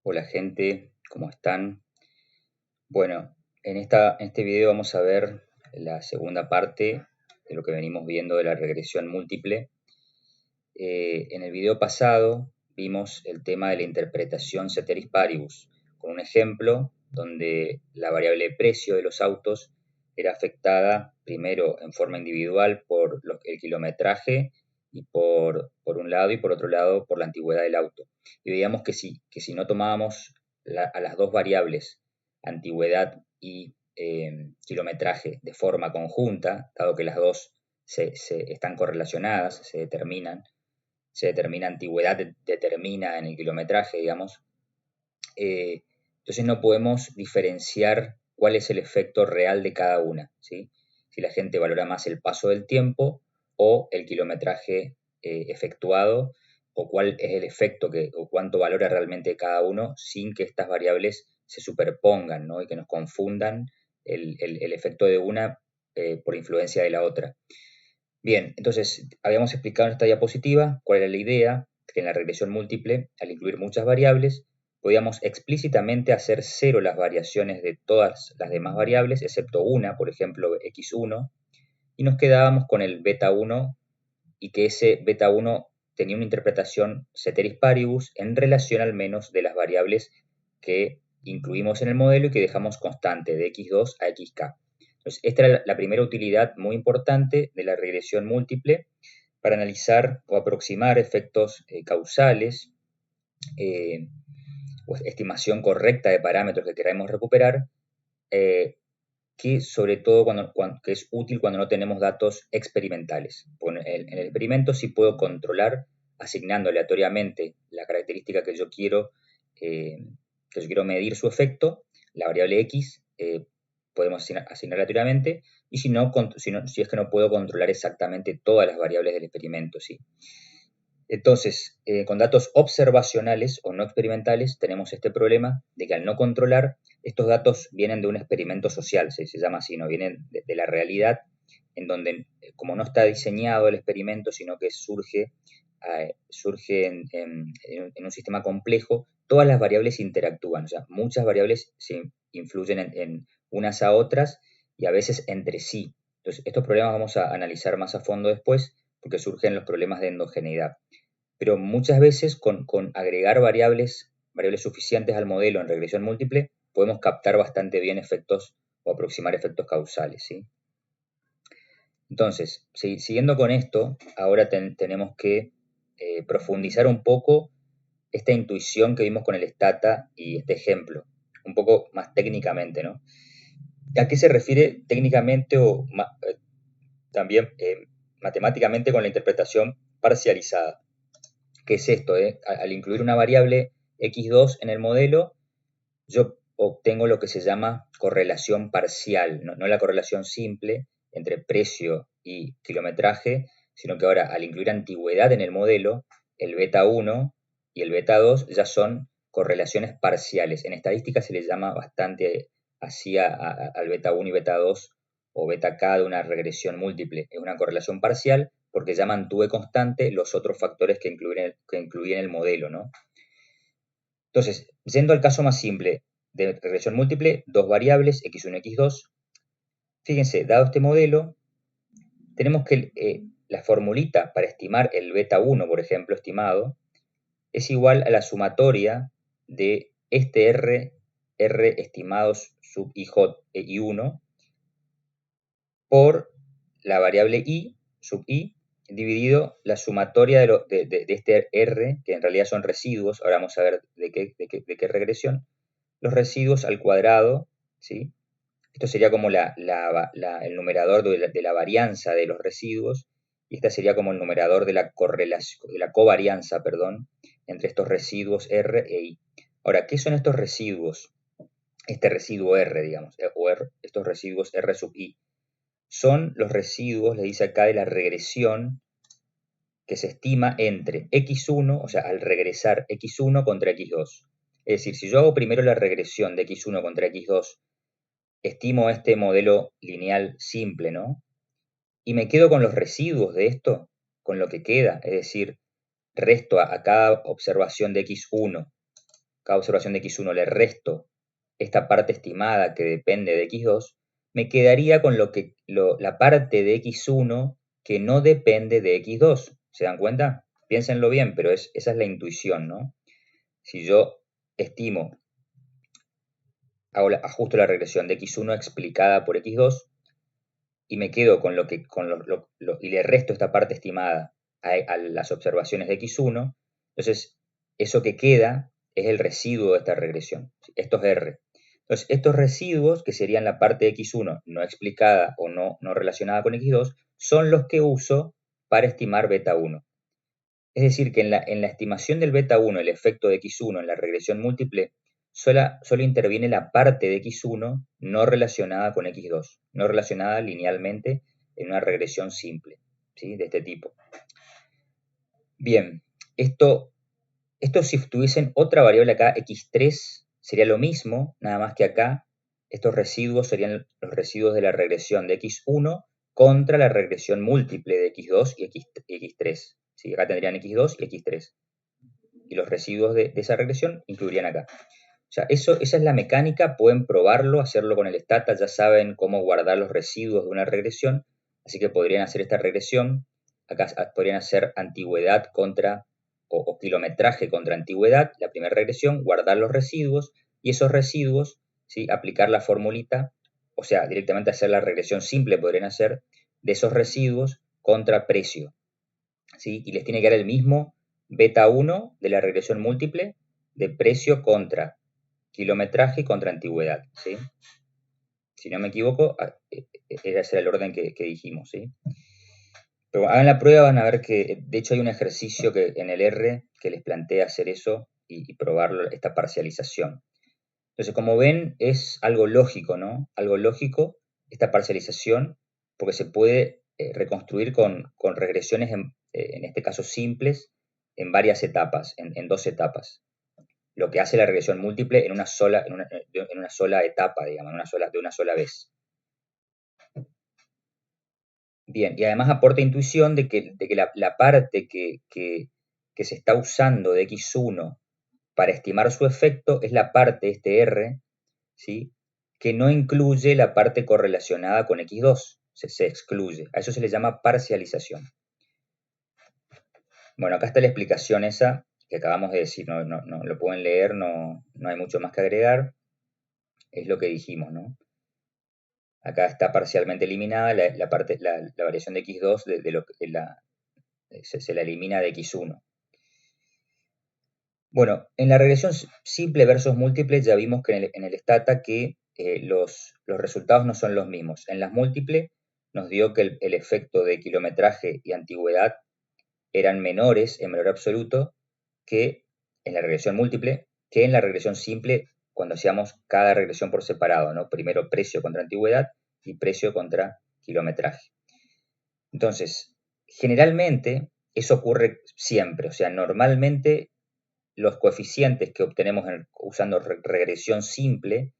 Hola gente, ¿cómo están? Bueno, en este video vamos a ver la segunda parte de lo que venimos viendo de la regresión múltiple. En el video pasado vimos el tema de la interpretación ceteris paribus, con un ejemplo donde la variable precio de los autos era afectada primero en forma individual por el kilometraje y por un lado y por otro lado por la antigüedad del auto. Y veíamos que si no tomábamos a las dos variables, antigüedad y kilometraje, de forma conjunta, dado que las dos están correlacionadas, se determina antigüedad, determina en el kilometraje, digamos, entonces no podemos diferenciar cuál es el efecto real de cada una, ¿sí? Si la gente valora más el paso del tiempo o el kilometraje efectuado, o cuál es el efecto o cuánto valora realmente cada uno, sin que estas variables se superpongan, ¿no? Y que nos confundan el efecto de una por influencia de la otra. Bien, entonces habíamos explicado en esta diapositiva cuál era la idea, que en la regresión múltiple, al incluir muchas variables, podíamos explícitamente hacer cero las variaciones de todas las demás variables, excepto una, por ejemplo, x1, y nos quedábamos con el beta 1 y que ese beta 1 tenía una interpretación ceteris paribus en relación al menos de las variables que incluimos en el modelo y que dejamos constante de x2 a xk. Entonces, esta era la primera utilidad muy importante de la regresión múltiple para analizar o aproximar efectos causales o estimación correcta de parámetros que queremos recuperar, que sobre todo que es útil cuando no tenemos datos experimentales. En el experimento sí puedo controlar asignando aleatoriamente la característica que yo quiero medir su efecto, la variable x, podemos asignar aleatoriamente, y si es que no puedo controlar exactamente todas las variables del experimento, ¿sí? Entonces, con datos observacionales o no experimentales, tenemos este problema de que al no controlar, estos datos vienen de un experimento social, se llama así, no vienen de la realidad, en donde, como no está diseñado el experimento, sino que surge en un sistema complejo, todas las variables interactúan, o sea, muchas variables se influyen en unas a otras y a veces entre sí. Entonces, estos problemas vamos a analizar más a fondo después, porque surgen los problemas de endogeneidad. Pero muchas veces con agregar variables suficientes al modelo en regresión múltiple, podemos captar bastante bien efectos o aproximar efectos causales, ¿sí? Entonces, siguiendo con esto, ahora tenemos que profundizar un poco esta intuición que vimos con el stata y este ejemplo, un poco más técnicamente, ¿no? ¿A qué se refiere técnicamente o también matemáticamente con la interpretación parcializada? ¿Qué es esto? Al incluir una variable x2 en el modelo, yo obtengo lo que se llama correlación parcial, no la correlación simple entre precio y kilometraje, sino que ahora al incluir antigüedad en el modelo, el beta 1 y el beta 2 ya son correlaciones parciales. En estadística se les llama bastante así al beta 1 y beta 2 o beta k de una regresión múltiple. Es una correlación parcial porque ya mantuve constante los otros factores que incluí en el modelo, ¿no? Entonces, yendo al caso más simple de regresión múltiple, dos variables, x1 y x2. Fíjense, dado este modelo, tenemos que la formulita para estimar el beta 1, por ejemplo, estimado, es igual a la sumatoria de este R estimados sub i1 por la variable i sub i dividido la sumatoria de este R, que en realidad son residuos, ahora vamos a ver de qué regresión, los residuos al cuadrado, ¿sí? Esto sería como el numerador de la varianza de los residuos, y esta sería como el numerador de la covarianza, perdón, entre estos residuos R e I. Ahora, ¿qué son estos residuos? Este residuo R, digamos, estos residuos R sub I. Son los residuos, le dice acá, de la regresión que se estima entre x1, o sea, al regresar x1 contra x2. Es decir, si yo hago primero la regresión de x1 contra x2, estimo este modelo lineal simple, ¿no? Y me quedo con los residuos de esto, con lo que queda, es decir, resto a cada observación de x1 cada observación de x1 le resto esta parte estimada que depende de x2, me quedaría con la parte de x1 que no depende de x2. ¿Se dan cuenta? Piénsenlo bien, pero esa es la intuición, ¿no? Si yo estimo, ajusto la regresión de x1 explicada por x2 y me quedo con y le resto esta parte estimada a las observaciones de x1, entonces eso que queda es el residuo de esta regresión. Esto es R. Entonces, estos residuos, que serían la parte de x1 no explicada o no relacionada con x2, son los que uso para estimar beta 1. Es decir, que en la estimación del beta 1, el efecto de x1 en la regresión múltiple, solo interviene la parte de x1 no relacionada con x2, no relacionada linealmente en una regresión simple, ¿sí? De este tipo. Bien, esto si tuviesen otra variable acá, x3, sería lo mismo, nada más que acá estos residuos serían los residuos de la regresión de x1 contra la regresión múltiple de x2 y x3. ¿Sí? Acá tendrían x2 y x3. Y los residuos de esa regresión incluirían acá. O sea, esa es la mecánica, pueden probarlo, hacerlo con el Stata, ya saben cómo guardar los residuos de una regresión, así que podrían hacer esta regresión, acá podrían hacer antigüedad contra o kilometraje contra antigüedad, la primera regresión, guardar los residuos y esos residuos, ¿sí? Aplicar la formulita, o sea, directamente hacer la regresión simple podrían hacer de esos residuos contra precio, ¿sí? Y les tiene que dar el mismo beta 1 de la regresión múltiple de precio contra kilometraje contra antigüedad, ¿sí? Si no me equivoco, ese era el orden que dijimos, ¿sí? Pero hagan la prueba, van a ver que, de hecho, hay un ejercicio en el R que les plantea hacer eso y probarlo, esta parcialización. Entonces, como ven, es algo lógico, ¿no? Algo lógico esta parcialización, porque se puede reconstruir con regresiones, en este caso simples, en varias etapas, en 2 etapas. Lo que hace la regresión múltiple en una sola etapa, digamos, de una sola vez. Bien, y además aporta intuición de que la parte que se está usando de x1 para estimar su efecto es la parte, este R, ¿sí? Que no incluye la parte correlacionada con x2, se excluye. A eso se le llama parcialización. Bueno, acá está la explicación esa que acabamos de decir, no lo pueden leer, no hay mucho más que agregar. Es lo que dijimos, ¿no? Acá está parcialmente eliminada la variación de x2 se la elimina de x1. Bueno, en la regresión simple versus múltiple ya vimos que en el Stata que los resultados no son los mismos. En las múltiples nos dio que el efecto de kilometraje y antigüedad eran menores en valor absoluto que en la regresión múltiple, que en la regresión simple cuando hacíamos cada regresión por separado, ¿no? Primero precio contra antigüedad y precio contra kilometraje. Entonces, generalmente eso ocurre siempre, o sea, normalmente los coeficientes que obtenemos usando regresión simple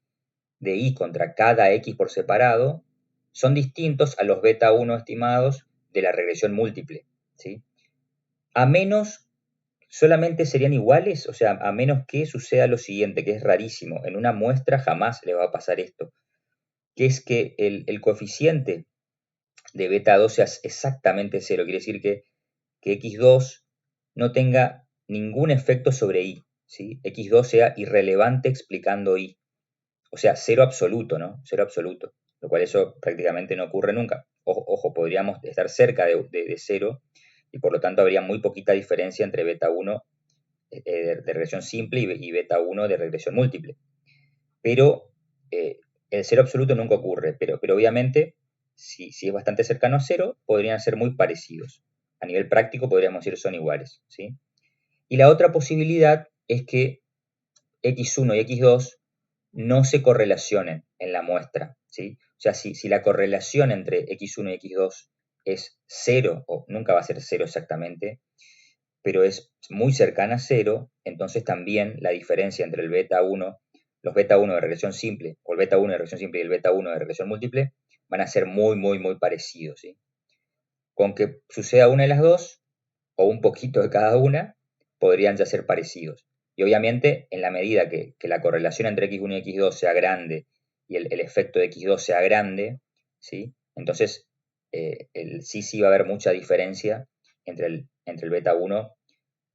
de y contra cada x por separado son distintos a los beta 1 estimados de la regresión múltiple, ¿sí? A menos, solamente serían iguales, o sea, a menos que suceda lo siguiente, que es rarísimo. En una muestra jamás le va a pasar esto, que es que el coeficiente de beta 2 sea exactamente 0. Quiere decir que x2 no tenga ningún efecto sobre y, ¿sí? x2 sea irrelevante explicando y. O sea, 0 absoluto, ¿no? 0 absoluto. Lo cual eso prácticamente no ocurre nunca. Ojo, podríamos estar cerca de 0 y por lo tanto habría muy poquita diferencia entre beta 1 de regresión simple y beta 1 de regresión múltiple. Pero el 0 absoluto nunca ocurre, pero obviamente si es bastante cercano a 0, podrían ser muy parecidos. A nivel práctico podríamos decir son iguales, ¿sí? Y la otra posibilidad es que x1 y x2 no se correlacionen en la muestra, ¿sí? O sea, si la correlación entre x1 y x2 es 0, o nunca va a ser 0 exactamente, pero es muy cercana a 0, entonces también la diferencia entre el beta 1, los beta 1 de regresión simple, o el beta 1 de regresión simple y el beta 1 de regresión múltiple, van a ser muy, muy, muy parecidos, ¿sí? Con que suceda una de las dos, o un poquito de cada una, podrían ya ser parecidos. Y obviamente, en la medida que la correlación entre x1 y x2 sea grande y el efecto de x2 sea grande, ¿sí? Entonces sí va a haber mucha diferencia entre el beta 1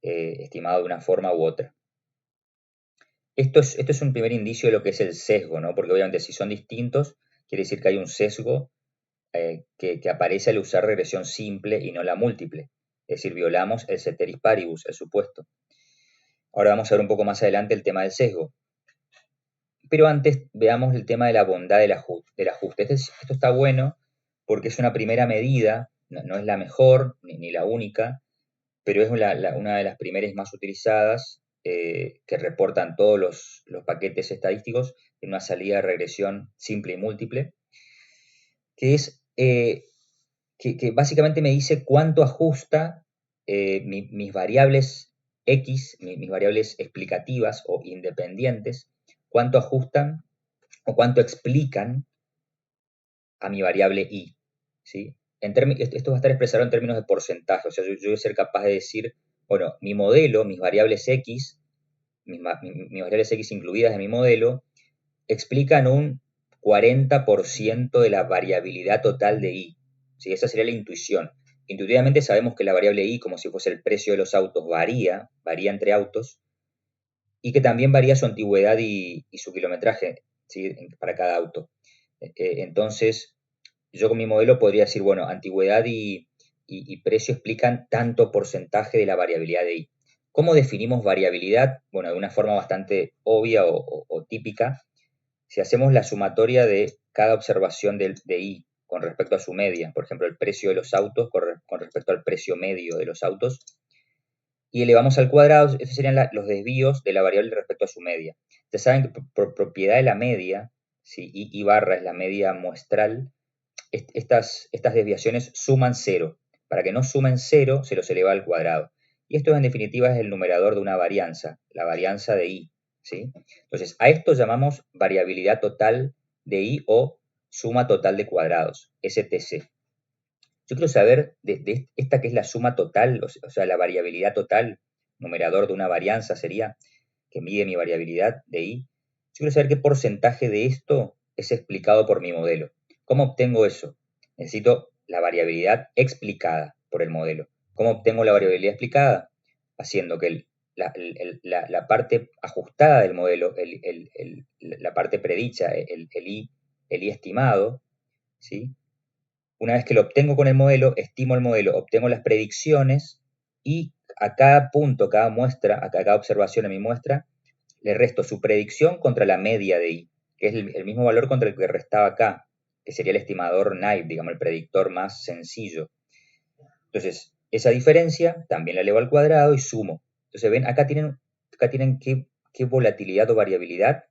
estimado de una forma u otra. Esto es un primer indicio de lo que es el sesgo, ¿no? Porque obviamente si son distintos, quiere decir que hay un sesgo que aparece al usar regresión simple y no la múltiple. Es decir, violamos el ceteris paribus, el supuesto. Ahora vamos a ver un poco más adelante el tema del sesgo. Pero antes veamos el tema de la bondad del ajuste. Esto está bueno porque es una primera medida, no es la mejor ni la única, pero es una de las primeras más utilizadas que reportan todos los paquetes estadísticos en una salida de regresión simple y múltiple, que es que básicamente me dice cuánto ajusta mis variables X, mis variables explicativas o independientes, cuánto ajustan o cuánto explican a mi variable Y. ¿Sí? Esto va a estar expresado en términos de porcentaje, o sea, yo voy a ser capaz de decir, bueno, mi modelo, mis variables X, mis variables X incluidas en mi modelo, explican un 40% de la variabilidad total de Y. ¿Sí? Esa sería la intuición. Intuitivamente sabemos que la variable Y, como si fuese el precio de los autos, varía entre autos, y que también varía su antigüedad y su kilometraje, ¿sí? Para cada auto. Entonces, yo con mi modelo podría decir, bueno, antigüedad y precio explican tanto porcentaje de la variabilidad de Y. ¿Cómo definimos variabilidad? Bueno, de una forma bastante obvia o típica. Si hacemos la sumatoria de cada observación de I con respecto a su media, por ejemplo, el precio de los autos con respecto al precio medio de los autos, y elevamos al cuadrado, estos serían los desvíos de la variable respecto a su media. Ustedes saben que por propiedad de la media, si I barra es la media muestral, estas desviaciones suman 0. Para que no sumen 0, se los eleva al cuadrado. Y esto en definitiva es el numerador de una varianza, la varianza de I. ¿Sí? Entonces, a esto llamamos variabilidad total de I o suma total de cuadrados, STC. Yo quiero saber de esta que es la suma total, o sea, la variabilidad total, numerador de una varianza sería, que mide mi variabilidad de I. Yo quiero saber qué porcentaje de esto es explicado por mi modelo. ¿Cómo obtengo eso? Necesito la variabilidad explicada por el modelo. ¿Cómo obtengo la variabilidad explicada? Haciendo que la parte ajustada del modelo, la parte predicha, el I estimado, ¿sí? Una vez que lo obtengo con el modelo, estimo el modelo, obtengo las predicciones y a cada punto, cada muestra, a cada observación en mi muestra, le resto su predicción contra la media de I, que es el mismo valor contra el que restaba acá, que sería el estimador naive, digamos, el predictor más sencillo. Entonces, esa diferencia también la elevo al cuadrado y sumo. Entonces, ven, acá tienen qué volatilidad o variabilidad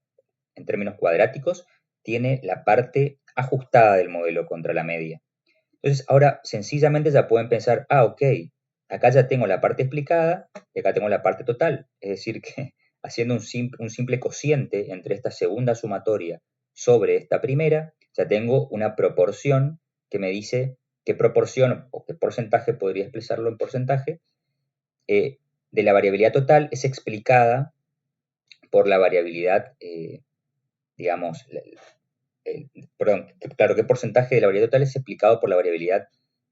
en términos cuadráticos tiene la parte ajustada del modelo contra la media. Entonces, ahora sencillamente ya pueden pensar, ok, acá ya tengo la parte explicada y acá tengo la parte total. Es decir, que haciendo un simple cociente entre esta segunda sumatoria sobre esta primera, ya tengo una proporción que me dice qué proporción o qué porcentaje, podría expresarlo en porcentaje, de la variabilidad total es explicada por la variabilidad, digamos, perdón, claro, qué porcentaje de la variabilidad total es explicado por la variabilidad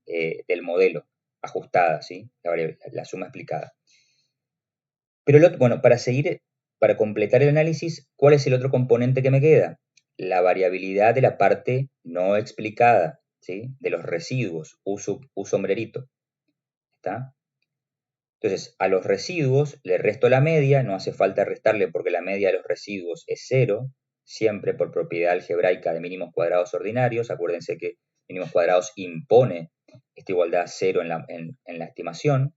del modelo ajustada, ¿sí? La suma explicada. Pero bueno, para completar el análisis, ¿cuál es el otro componente que me queda? La variabilidad de la parte no explicada, ¿sí? De los residuos, U sombrerito. ¿Está? Entonces, a los residuos le resto la media, no hace falta restarle porque la media de los residuos es 0, siempre por propiedad algebraica de mínimos cuadrados ordinarios. Acuérdense que mínimos cuadrados impone esta igualdad a 0 en la estimación.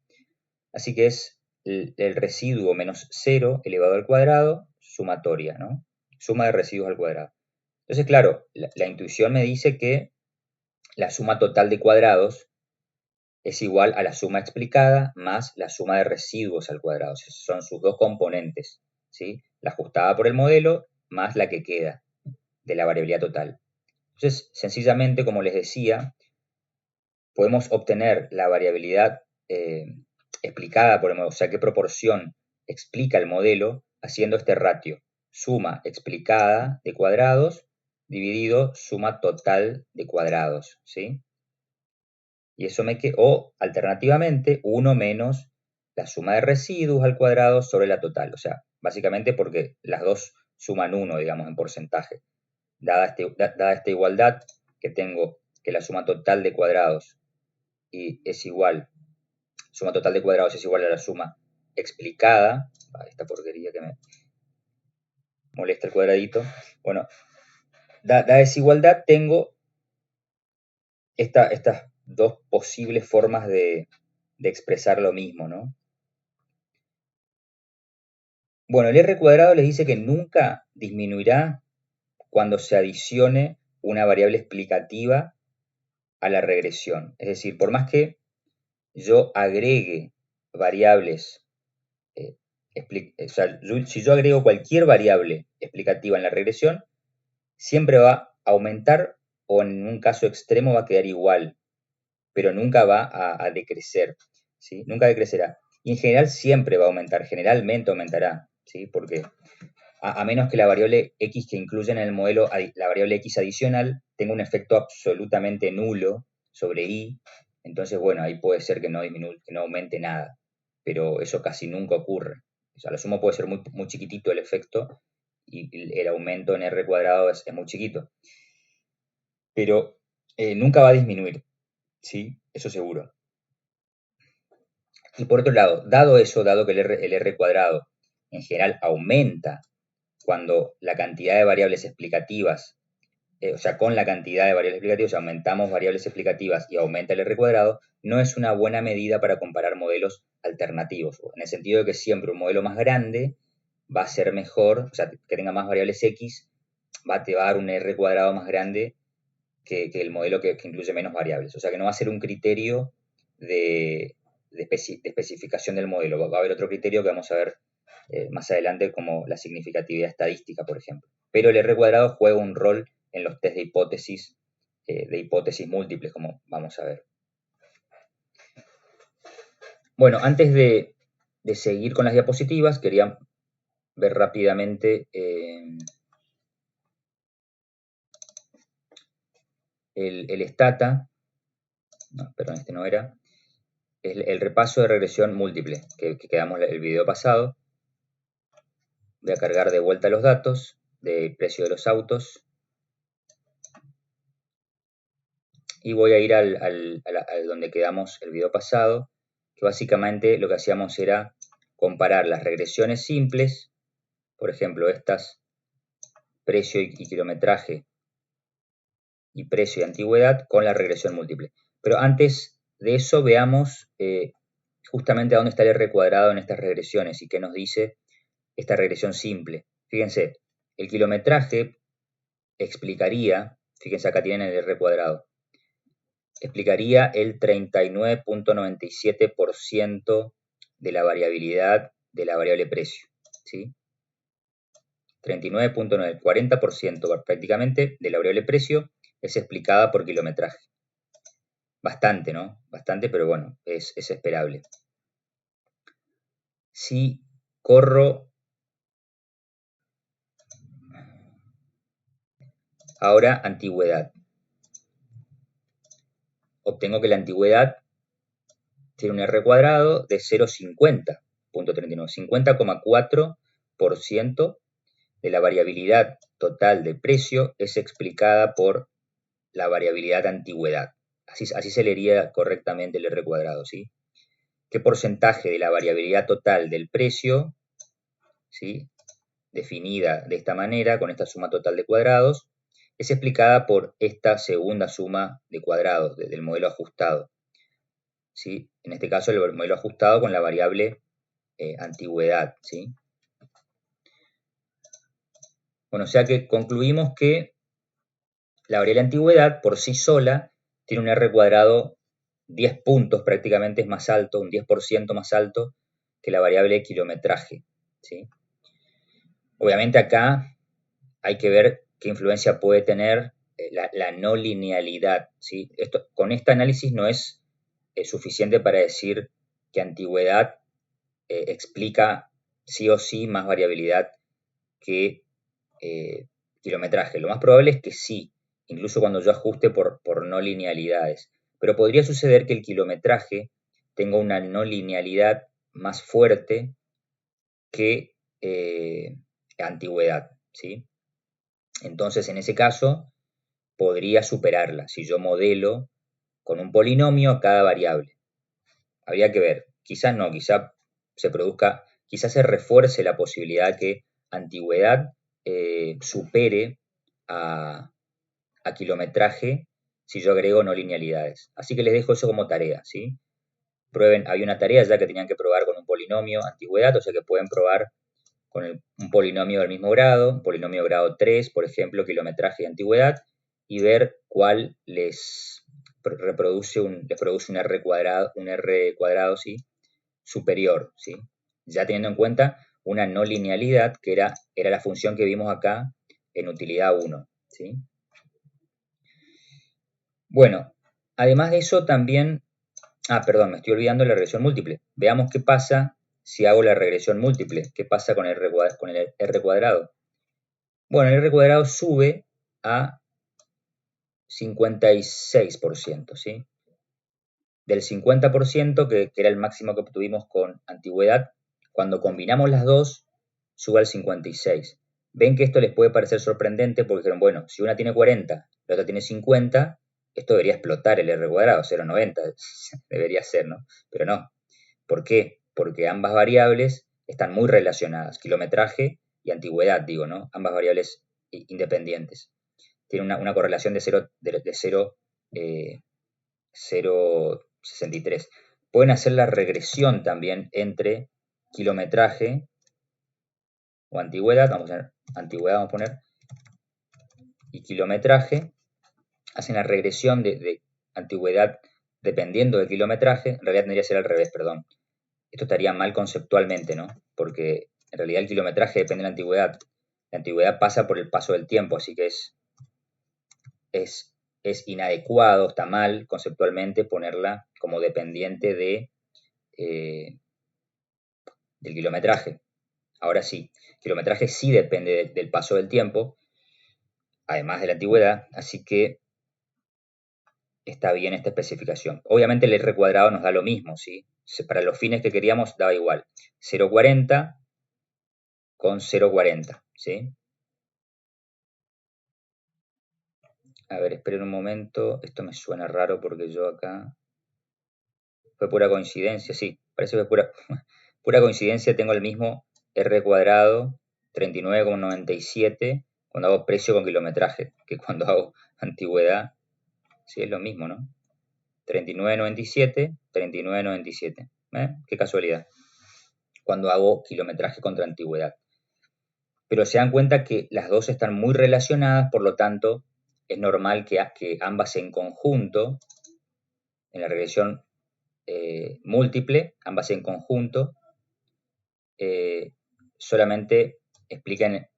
Así que es el residuo menos 0 elevado al cuadrado, sumatoria, ¿no? Suma de residuos al cuadrado. Entonces, claro, la intuición me dice que la suma total de cuadrados es igual a la suma explicada más la suma de residuos al cuadrado. O sea, son sus dos componentes, ¿sí? La ajustada por el modelo más la que queda de la variabilidad total. Entonces, sencillamente, como les decía, podemos obtener la variabilidad explicada por el modelo, o sea, qué proporción explica el modelo haciendo este ratio, suma explicada de cuadrados dividido suma total de cuadrados, ¿sí? Y eso o alternativamente 1 menos la suma de residuos al cuadrado sobre la total, o sea, básicamente porque las dos suman 1, digamos, en porcentaje. Dada esta igualdad que tengo que la suma total de cuadrados suma total de cuadrados es igual a la suma explicada, esta porquería que me molesta el cuadradito, bueno, dada esa igualdad tengo estas dos posibles formas de expresar lo mismo, ¿no? Bueno, el R cuadrado les dice que nunca disminuirá cuando se adicione una variable explicativa a la regresión. Es decir, por más que yo agregue variables, si yo agrego cualquier variable explicativa en la regresión, siempre va a aumentar o en un caso extremo va a quedar igual, pero nunca va a decrecer, ¿sí? Nunca decrecerá. Y en general siempre va a aumentar, generalmente aumentará, ¿sí? Porque a menos que la variable x que incluyen en el modelo, la variable x adicional, tenga un efecto absolutamente nulo sobre y, entonces, bueno, ahí puede ser que no disminuya, que no aumente nada, pero eso casi nunca ocurre. O sea, a lo sumo puede ser muy, muy chiquitito el efecto y el aumento en r cuadrado es muy chiquito. Pero nunca va a disminuir, ¿sí? Eso seguro. Y por otro lado, dado que el r cuadrado en general aumenta cuando la cantidad de variables explicativas, o sea, con la cantidad de variables explicativas, aumentamos variables explicativas y aumenta el r cuadrado, no es una buena medida para comparar modelos alternativos, en el sentido de que siempre un modelo más grande va a ser mejor, o sea, que tenga más variables x, te va a dar un r cuadrado más grande que el modelo que incluye menos variables. O sea, que no va a ser un criterio de especificación del modelo. Va a haber otro criterio que vamos a ver más adelante, como la significatividad estadística, por ejemplo. Pero el R cuadrado juega un rol en los test de hipótesis múltiples, como vamos a ver. Bueno, antes de seguir con las diapositivas, quería ver rápidamente el stata. No, perdón, este no era. El repaso de regresión múltiple que quedamos el video pasado. Voy a cargar de vuelta los datos del precio de los autos y voy a ir al donde quedamos el video pasado, que básicamente lo que hacíamos era comparar las regresiones simples, por ejemplo estas, precio y kilometraje, y precio y antigüedad, con la regresión múltiple. Pero antes de eso veamos justamente a dónde está el R cuadrado en estas regresiones y qué nos dice esta regresión simple. Fíjense, el kilometraje explicaría, fíjense acá tienen el R cuadrado, explicaría el 39.97% de la variabilidad de la variable precio, ¿sí? 39.9, 40% prácticamente de la variable precio es explicada por kilometraje. Bastante, ¿no? Bastante, pero bueno, es esperable. Si corro ahora antigüedad, obtengo que la antigüedad tiene un R cuadrado de 0,50.39, 50,4% de la variabilidad total de precio es explicada por la variabilidad antigüedad. Así se leería correctamente el R cuadrado, ¿sí? ¿Qué porcentaje de la variabilidad total del precio, ¿sí?, definida de esta manera, con esta suma total de cuadrados, es explicada por esta segunda suma de cuadrados del modelo ajustado, ¿sí? En este caso el modelo ajustado con la variable antigüedad, ¿sí? Bueno, o sea que concluimos que la variable antigüedad por sí sola tiene un R cuadrado 10 puntos prácticamente es más alto, un 10% más alto que la variable kilometraje, ¿sí? Obviamente acá hay que ver qué influencia puede tener la no linealidad, ¿sí? Con este análisis no es suficiente para decir que antigüedad explica sí o sí más variabilidad que kilometraje. Lo más probable es que sí, incluso cuando yo ajuste por no linealidades. Pero podría suceder que el kilometraje tenga una no linealidad más fuerte que antigüedad, ¿sí? Entonces, en ese caso, podría superarla si yo modelo con un polinomio a cada variable. Habría que ver, quizás no, quizás se produzca, quizás se refuerce la posibilidad que antigüedad supere a kilometraje si yo agrego no linealidades. Así que les dejo eso como tarea, ¿sí? Prueben, había una tarea ya que tenían que probar con un polinomio antigüedad, o sea que pueden probar con un polinomio del mismo grado, un polinomio grado 3, por ejemplo, kilometraje y antigüedad, y ver cuál les produce un R cuadrado, ¿sí? Superior, ¿sí? Ya teniendo en cuenta una no linealidad que era la función que vimos acá en utilidad 1, ¿sí? Bueno, además de eso también, perdón, me estoy olvidando la regresión múltiple. Veamos qué pasa si hago la regresión múltiple. ¿Qué pasa con el R cuadrado? Bueno, el R cuadrado sube a 56%, ¿sí? Del 50% que era el máximo que obtuvimos con antigüedad, cuando combinamos las dos, sube al 56%. Ven que esto les puede parecer sorprendente porque dijeron, bueno, si una tiene 40, la otra tiene 50, esto debería explotar el R cuadrado, 0,90, debería ser, ¿no? Pero no. ¿Por qué? Porque ambas variables están muy relacionadas, kilometraje y antigüedad, digo, ¿no? Ambas variables independientes. Tiene una correlación de 0,63. Pueden hacer la regresión también entre kilometraje o antigüedad, vamos a poner antigüedad, vamos a poner, y kilometraje, hacen la regresión de antigüedad dependiendo del kilometraje, en realidad tendría que ser al revés, perdón. Esto estaría mal conceptualmente, ¿no? Porque en realidad el kilometraje depende de la antigüedad. La antigüedad pasa por el paso del tiempo, así que es inadecuado, está mal conceptualmente ponerla como dependiente del kilometraje. Ahora sí, el kilometraje sí depende del paso del tiempo, además de la antigüedad, así que está bien esta especificación. Obviamente el R cuadrado nos da lo mismo, ¿sí? Para los fines que queríamos daba igual. 0,40 con 0,40, ¿sí? A ver, esperen un momento. Esto me suena raro porque yo acá... Fue pura coincidencia, sí. Parece que fue pura coincidencia. Tengo el mismo R cuadrado 39,97 cuando hago precio con kilometraje que cuando hago antigüedad. Sí, es lo mismo, ¿no? 39,97, 39,97. Qué casualidad. Cuando hago kilometraje contra antigüedad. Pero se dan cuenta que las dos están muy relacionadas, por lo tanto, es normal que ambas en conjunto, en la regresión múltiple, ambas en conjunto, solamente explican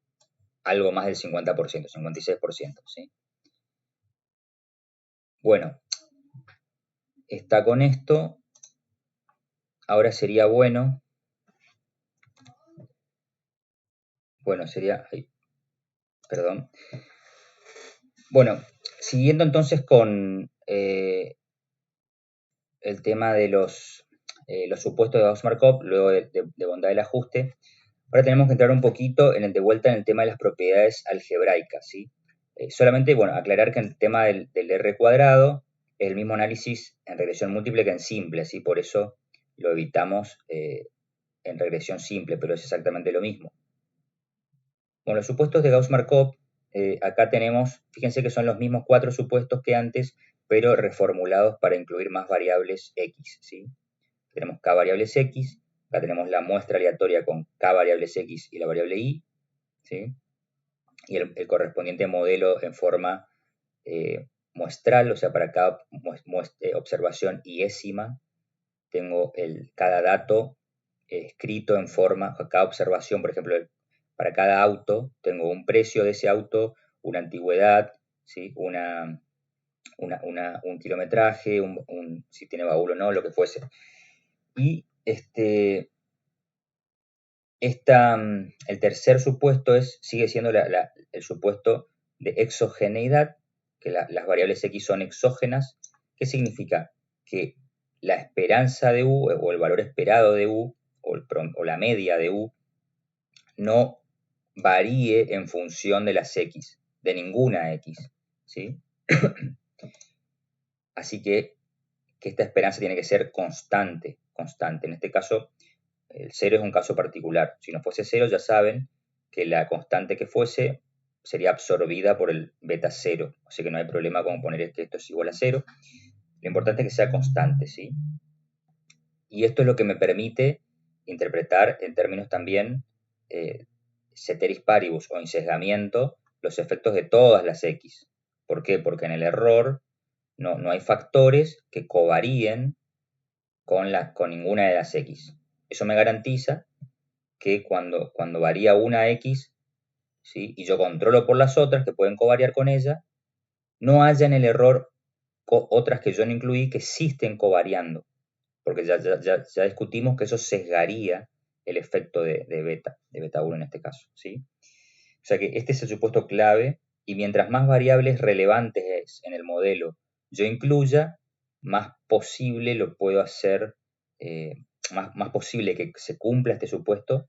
algo más del 50%, 56%, ¿sí? Bueno, está con esto. Ahora sería bueno, sería, perdón. Bueno, siguiendo entonces con el tema de los supuestos de Gauss-Markov, luego de bondad del ajuste, ahora tenemos que entrar un poquito de vuelta en el tema de las propiedades algebraicas, ¿sí? Solamente, bueno, aclarar que el tema del R cuadrado es el mismo análisis en regresión múltiple que en simple, ¿sí? Por eso lo evitamos en regresión simple, pero es exactamente lo mismo. Bueno, los supuestos de Gauss-Markov, acá tenemos, fíjense que son los mismos 4 supuestos que antes, pero reformulados para incluir más variables x, ¿sí? Tenemos k variables x, acá tenemos la muestra aleatoria con k variables x y la variable y, ¿sí? Y el correspondiente modelo en forma muestral, o sea, para cada observación iésima, tengo cada dato escrito en forma, cada observación, por ejemplo, para cada auto, tengo un precio de ese auto, una antigüedad, ¿sí? un kilometraje, si tiene baúl o no, lo que fuese. Y El tercer supuesto sigue siendo el supuesto de exogeneidad, que las variables x son exógenas. ¿Qué significa? Que la esperanza de u o el valor esperado de u o la media de u no varíe en función de las x, de ninguna x, ¿sí? Así que esta esperanza tiene que ser constante. En este caso, el 0 es un caso particular. Si no fuese 0, ya saben que la constante que fuese sería absorbida por el beta 0. Así que no hay problema con poner que esto es igual a 0. Lo importante es que sea constante, ¿sí? Y esto es lo que me permite interpretar en términos también ceteris paribus o insesgamiento los efectos de todas las x. ¿Por qué? Porque en el error no hay factores que covaríen con ninguna de las x. Eso me garantiza que cuando varía una x, ¿sí? Y yo controlo por las otras que pueden covariar con ella, no haya en el error otras que yo no incluí que sí estén covariando, porque ya discutimos que eso sesgaría el efecto de beta 1 en este caso, ¿sí? O sea que este es el supuesto clave, y mientras más variables relevantes en el modelo yo incluya, más posible lo puedo hacer, más posible que se cumpla este supuesto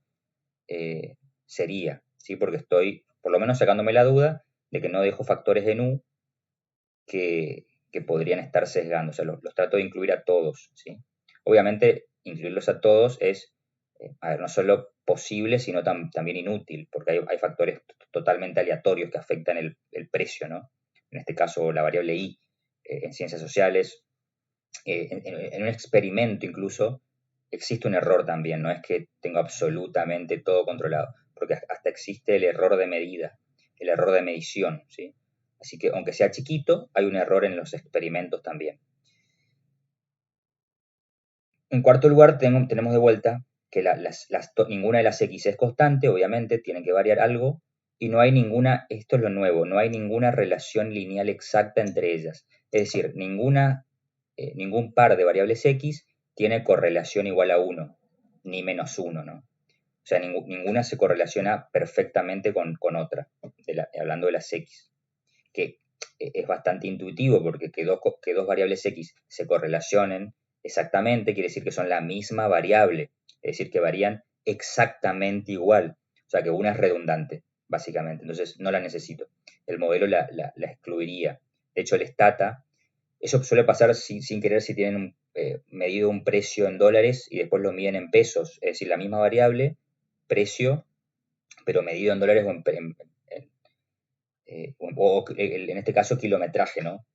sería, ¿sí? Porque estoy por lo menos sacándome la duda de que no dejo factores en U que podrían estar sesgando, o sea, los trato de incluir a todos, ¿sí? Obviamente, incluirlos a todos es, no solo posible, sino también inútil, porque hay factores totalmente aleatorios que afectan el precio, ¿no? En este caso, la variable I, en ciencias sociales, en un experimento incluso, existe un error también, no es que tengo absolutamente todo controlado, porque hasta existe el error de medida, el error de medición, ¿sí? Así que aunque sea chiquito, hay un error en los experimentos también. En cuarto lugar, tenemos de vuelta que ninguna de las x es constante, obviamente, tienen que variar algo, y no hay ninguna, esto es lo nuevo, no hay ninguna relación lineal exacta entre ellas. Es decir, ningún par de variables x tiene correlación igual a 1, ni menos 1, ¿no? O sea, ninguna se correlaciona perfectamente con otra, hablando de las x, que es bastante intuitivo porque que dos variables x se correlacionen exactamente quiere decir que son la misma variable, es decir, que varían exactamente igual, o sea, que una es redundante, básicamente, entonces no la necesito. El modelo la excluiría. De hecho, el stata, eso suele pasar sin querer si tienen medido un precio en dólares y después lo miden en pesos, es decir, la misma variable, precio, pero medido en dólares o en este caso kilometraje, ¿no?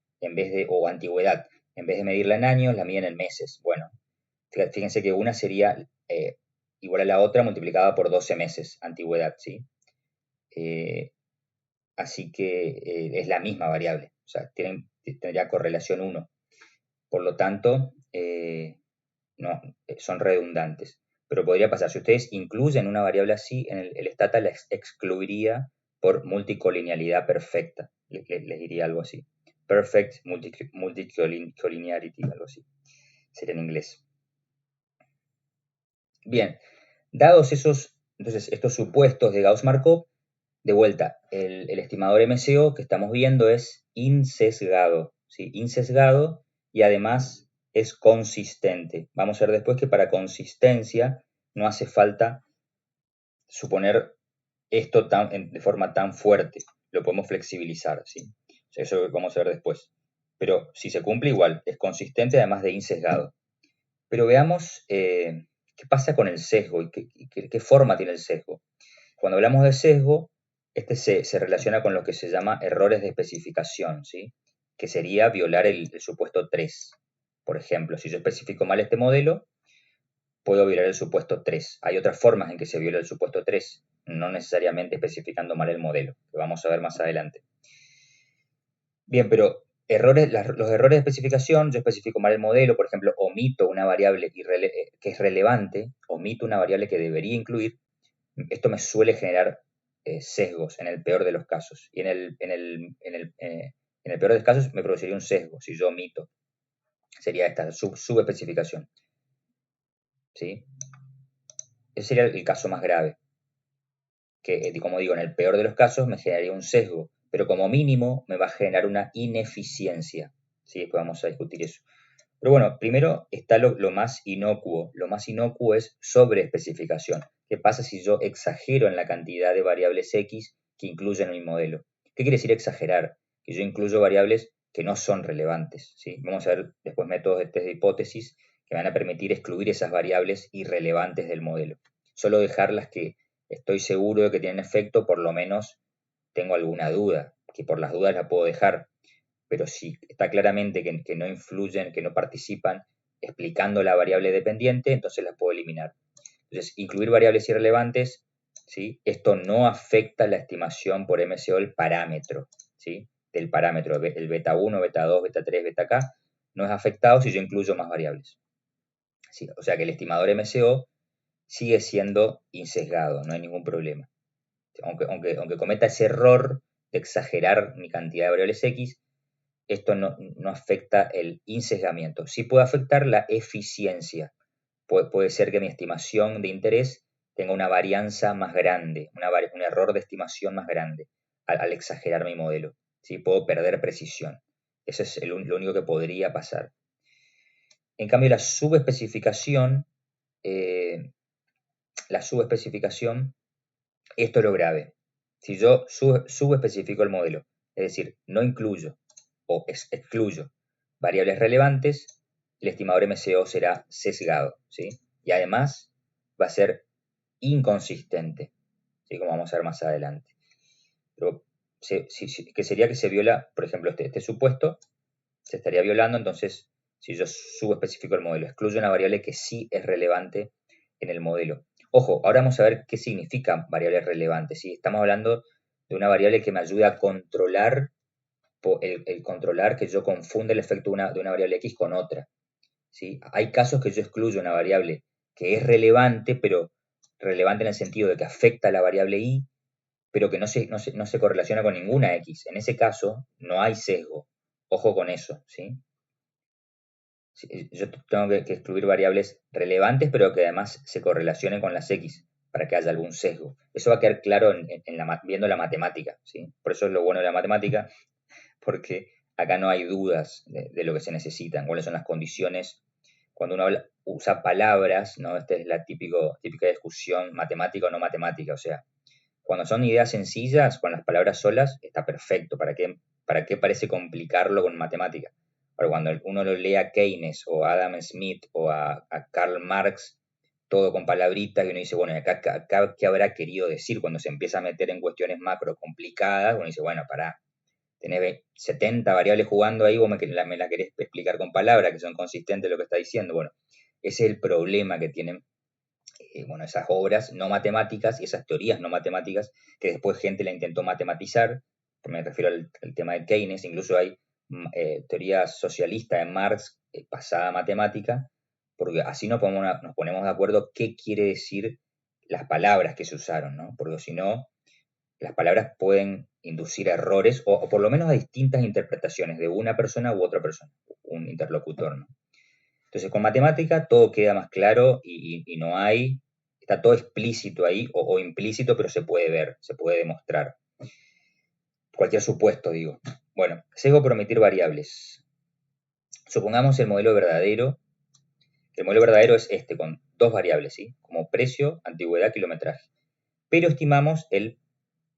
O antigüedad. En vez de medirla en años, la miden en meses. Bueno, fíjense que una sería igual a la otra multiplicada por 12 meses, antigüedad, ¿sí? Así que es la misma variable, o sea, tendría correlación 1. Por lo tanto, no, son redundantes. Pero podría pasar, si ustedes incluyen una variable así, el stata la excluiría por multicolinealidad perfecta. Les diría algo así. Perfect multicolinearity, algo así. Sería en inglés. Bien, dados estos supuestos de Gauss-Markov, de vuelta, el estimador MCO que estamos viendo es insesgado, ¿sí? Insesgado y además es consistente. Vamos a ver después que para consistencia no hace falta suponer esto de forma tan fuerte. Lo podemos flexibilizar, ¿sí? O sea, eso lo vamos a ver después. Pero si se cumple igual, es consistente además de insesgado. Pero veamos qué pasa con el sesgo y qué forma tiene el sesgo. Cuando hablamos de sesgo, este se relaciona con lo que se llama errores de especificación, ¿sí? Que sería violar el supuesto 3. Por ejemplo, si yo especifico mal este modelo, puedo violar el supuesto 3. Hay otras formas en que se viola el supuesto 3, no necesariamente especificando mal el modelo, que vamos a ver más adelante. Bien, pero los errores de especificación, yo especifico mal el modelo, por ejemplo, omito una variable que es relevante, omito una variable que debería incluir, esto me suele generar sesgos en el peor de los casos. Y en el peor de los casos me produciría un sesgo si yo omito. Sería esta subespecificación. ¿Sí? Ese sería el caso más grave, que como digo, en el peor de los casos me generaría un sesgo, pero como mínimo me va a generar una ineficiencia. ¿Sí? Después vamos a discutir eso. Pero bueno, primero está lo más inocuo. Lo más inocuo es sobreespecificación. ¿Qué pasa si yo exagero en la cantidad de variables X que incluyen en mi modelo? ¿Qué quiere decir exagerar? Que yo incluyo variables que no son relevantes. ¿Sí? Vamos a ver después métodos de test de hipótesis que van a permitir excluir esas variables irrelevantes del modelo. Solo dejar las que estoy seguro de que tienen efecto, por lo menos tengo alguna duda, que por las dudas la puedo dejar, pero si está claramente que no influyen, que no participan explicando la variable dependiente, entonces las puedo eliminar. Entonces, incluir variables irrelevantes, ¿sí? Esto no afecta la estimación por MCO del parámetro, ¿sí? Del parámetro, el beta 1, beta 2, beta 3, beta k, no es afectado si yo incluyo más variables. ¿Sí? O sea que el estimador MCO sigue siendo insesgado, no hay ningún problema. Aunque cometa ese error de exagerar mi cantidad de variables X, esto no afecta el insesgamiento. Sí puede afectar la eficiencia. Puede ser que mi estimación de interés tenga una varianza más grande, un error de estimación más grande al exagerar mi modelo. ¿Sí? Puedo perder precisión. Eso es lo único que podría pasar. En cambio, eh, la subespecificación, esto es lo grave. Si yo subespecifico el modelo, es decir, no incluyo o excluyo variables relevantes, el estimador MCO será sesgado, ¿sí? Y además va a ser inconsistente, ¿sí? Como vamos a ver más adelante. Pero, que sería que se viola, por ejemplo, este supuesto, se estaría violando, entonces, si yo subespecifico el modelo, excluyo una variable que sí es relevante en el modelo. Ojo, ahora vamos a ver qué significan variables relevantes, ¿sí? Estamos hablando de una variable que me ayuda a controlar el controlar que yo confunda el efecto de una variable X con otra. ¿Sí? Hay casos que yo excluyo una variable que es relevante, pero relevante en el sentido de que afecta a la variable Y, pero que no se correlaciona con ninguna X. En ese caso, no hay sesgo. Ojo con eso, ¿sí? Yo tengo que excluir variables relevantes, pero que además se correlacionen con las X para que haya algún sesgo. Eso va a quedar claro viendo la matemática, ¿sí? Por eso es lo bueno de la matemática, porque acá no hay dudas de lo que se necesitan, cuáles son las condiciones. Cuando uno usa palabras, ¿no? Esta es la típica discusión matemática o no matemática. O sea, cuando son ideas sencillas, con las palabras solas, está perfecto. ¿Para qué parece complicarlo con matemática? Pero cuando uno lo lee a Keynes o a Adam Smith o a Karl Marx, todo con palabritas, y uno dice, bueno, acá ¿qué habrá querido decir? Cuando se empieza a meter en cuestiones macro complicadas, uno dice, bueno, tenés 70 variables jugando ahí, vos me la querés explicar con palabras que son consistentes lo que está diciendo. Bueno, ese es el problema que tienen esas obras no matemáticas y esas teorías no matemáticas que después gente la intentó matematizar. Me refiero al tema de Keynes, incluso hay teoría socialista de Marx pasada a matemática, porque así nos ponemos de acuerdo qué quiere decir las palabras que se usaron, ¿no? Porque si no, las palabras pueden inducir errores o por lo menos a distintas interpretaciones de una persona u otra persona, un interlocutor, ¿no? Entonces, con matemática todo queda más claro y no está todo explícito ahí o implícito, pero se puede ver, se puede demostrar. Cualquier supuesto, digo. Bueno, sesgo por omitir variables. Supongamos el modelo verdadero. El modelo verdadero es este, con dos variables, ¿sí? Como precio, antigüedad, kilometraje. Pero estimamos el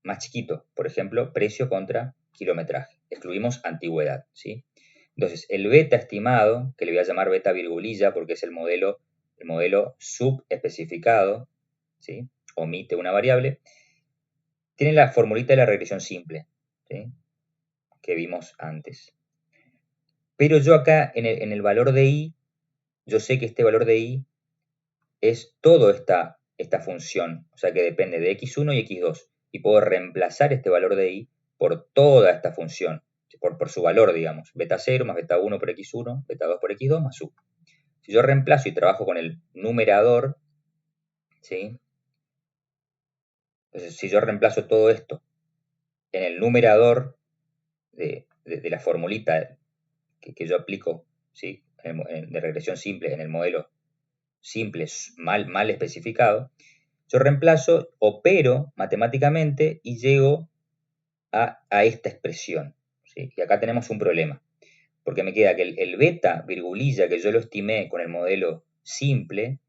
más chiquito, por ejemplo, precio contra kilometraje. Excluimos antigüedad, ¿sí? Entonces, el beta estimado, que le voy a llamar beta virgulilla porque es el modelo subespecificado, ¿sí? Omite una variable, tiene la formulita de la regresión simple, ¿sí? Que vimos antes. Pero yo acá en el valor de y, yo sé que este valor de y es toda esta función, o sea que depende de x1 y x2, y puedo reemplazar este valor de y por toda esta función, por su valor, digamos, beta 0 más beta 1 por x1, beta 2 por x2 más u. Si yo reemplazo y trabajo con el numerador, ¿sí? Entonces, si yo reemplazo todo esto en el numerador de la formulita que yo aplico, ¿sí? De regresión simple en el modelo simple mal especificado, yo reemplazo, opero matemáticamente y llego a esta expresión, ¿sí? Y acá tenemos un problema, porque me queda que el beta virgulilla que yo lo estimé con el modelo simple,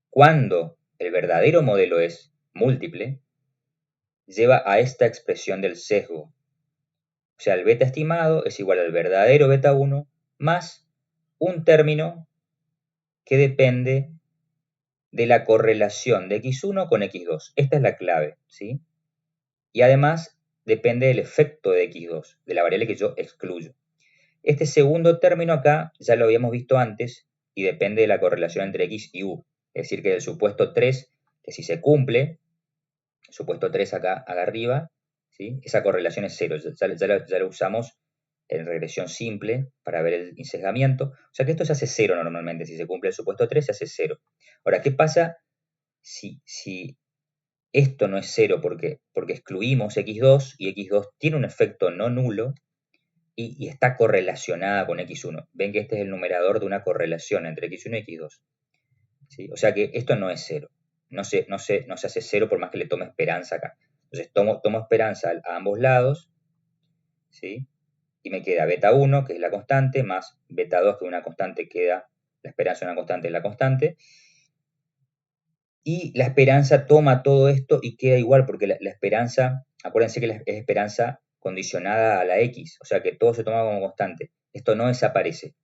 cuando el verdadero modelo es múltiple, lleva a esta expresión del sesgo. O sea, el beta estimado es igual al verdadero beta 1 más un término que depende de la correlación de x1 con x2. Esta es la clave, ¿sí? Y además depende del efecto de x2, de la variable que yo excluyo. Este segundo término acá ya lo habíamos visto antes y depende de la correlación entre x y u. Es decir, que del supuesto 3, que si se cumple, supuesto 3 acá arriba, ¿sí? Esa correlación es 0. Ya lo usamos en regresión simple para ver el insesgamiento. O sea que esto se hace 0 normalmente. Si se cumple el supuesto 3, se hace 0. Ahora, ¿qué pasa si esto no es 0 porque excluimos x2 y x2 tiene un efecto no nulo y está correlacionada con x1? Ven que este es el numerador de una correlación entre x1 y x2. ¿Sí? O sea que esto no es 0. No se hace 0 por más que le tome esperanza acá. Entonces tomo esperanza a ambos lados, ¿sí? Y me queda beta 1, que es la constante, más beta 2, que es una constante, queda la esperanza de una constante es la constante. Y la esperanza toma todo esto y queda igual, porque la esperanza, acuérdense que es esperanza condicionada a la x, o sea que todo se toma como constante. Esto no desaparece,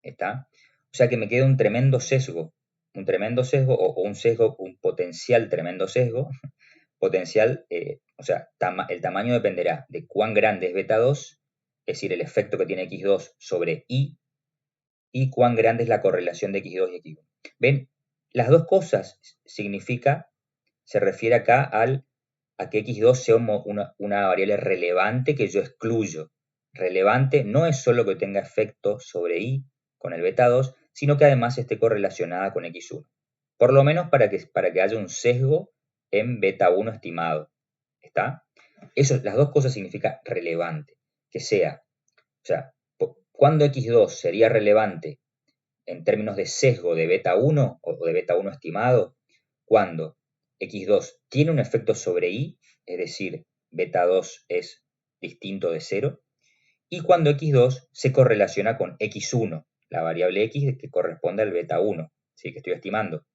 ¿está? O sea que me queda un tremendo sesgo, o un sesgo, un potencial tremendo sesgo, potencial, o sea, el tamaño dependerá de cuán grande es beta 2, es decir, el efecto que tiene x2 sobre y cuán grande es la correlación de x2 y x1. ¿Ven? Las dos cosas se refiere acá a que x2 sea una variable relevante que yo excluyo. Relevante no es solo que tenga efecto sobre y con el beta 2, sino que además esté correlacionada con x1. Por lo menos para que haya un sesgo en beta 1 estimado. ¿Está? Las dos cosas significa relevante. Que sea, o sea, ¿cuándo x2 sería relevante en términos de sesgo de beta 1 o de beta 1 estimado? Cuando x2 tiene un efecto sobre y, es decir, beta 2 es distinto de 0, y cuando x2 se correlaciona con x1, la variable x que corresponde al beta 1, ¿sí? Que estoy estimando.